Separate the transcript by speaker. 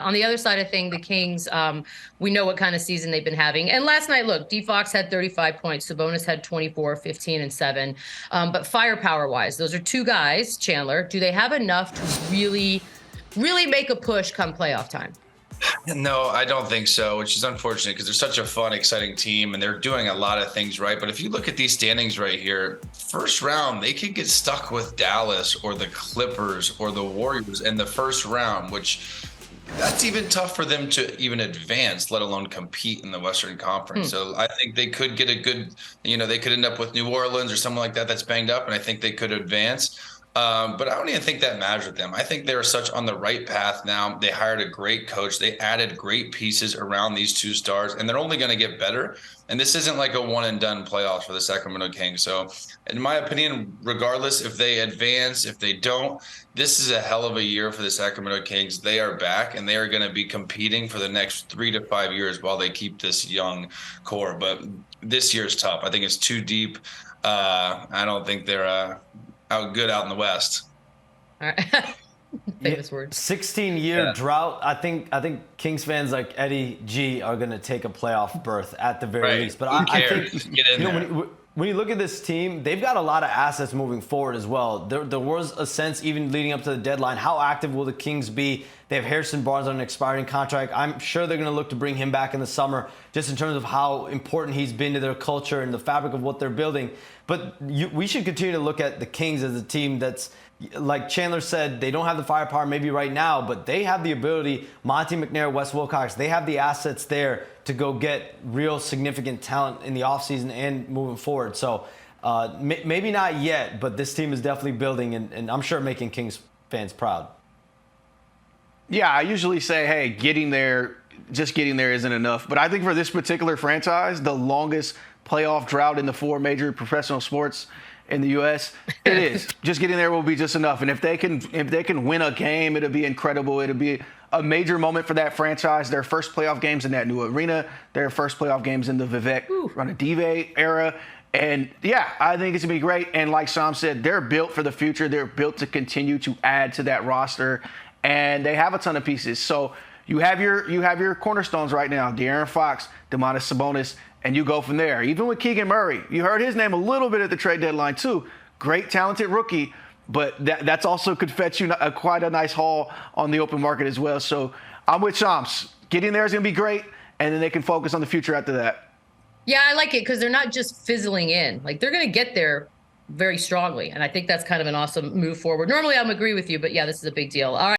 Speaker 1: On the other side of thing, the Kings, we know what kind of season they've been having. And last night, look, D-Fox had 35 points. Sabonis had 24, 15, and 7. But firepower-wise, those are two guys, Chandler. Do they have enough to really make a push come playoff time?
Speaker 2: No, I don't think so, which is unfortunate because they're such a fun, exciting team and they're doing a lot of things right. But if you look at these standings right here, first round, they could get stuck with Dallas or the Clippers or the Warriors in the first round, which that's even tough for them to even advance, let alone compete in the Western Conference. So I think they could get a good, they could end up with New Orleans or someone like that that's banged up, and I think they could advance. But I don't even think that matters with them. I think they're such on the right path now. They hired a great coach. They added great pieces around these two stars, and they're only going to get better. And this isn't like a one and done playoffs for the Sacramento Kings. So in my opinion, regardless if they advance, if they don't, this is a hell of a year for the Sacramento Kings. They are back and they are going to be competing for the next 3 to 5 years while they keep this young core. But this year's tough. I think it's too deep. I don't think they're good out in the West.
Speaker 1: All right. Famous words.
Speaker 3: 16-year drought. I think Kings fans like Eddie G are going to take a playoff berth at the very least. But I think
Speaker 2: get in there.
Speaker 3: When you look at this team, they've got a lot of assets moving forward as well. There was a sense even leading up to the deadline, how active will the Kings be? They have Harrison Barnes on an expiring contract. I'm sure they're going to look to bring him back in the summer, just in terms of how important he's been to their culture and the fabric of what they're building. But we should continue to look at the Kings as a team that's, like Chandler said, they don't have the firepower maybe right now, but they have the ability, Monty McNair, Wes Wilcox, they have the assets there to go get real significant talent in the offseason and moving forward. So maybe not yet, but this team is definitely building, and I'm sure making Kings fans proud.
Speaker 4: Yeah, I usually say, hey, just getting there isn't enough. But I think for this particular franchise, the longest playoff drought in the 4 major professional sports in the U.S., it is. Just getting there will be just enough. And if they can win a game, it'll be incredible. It'll be a major moment for that franchise. Their first playoff games in that new arena. Their first playoff games in the Vivek Ranadive era. And, yeah, I think it's going to be great. And like Sam said, they're built for the future. They're built to continue to add to that roster. And they have a ton of pieces. So you have your cornerstones right now, De'Aaron Fox, Domantas Sabonis, and you go from there. Even with Keegan Murray, you heard his name a little bit at the trade deadline too. Great, talented rookie, but that's also could fetch you quite a nice haul on the open market as well. So I'm with Shams. Getting there is going to be great, and then they can focus on the future after that.
Speaker 1: Yeah, I like it because they're not just fizzling in. Like, they're going to get there very strongly, and I think that's kind of an awesome move forward. Normally, I'm agree with you, but yeah, this is a big deal. All right.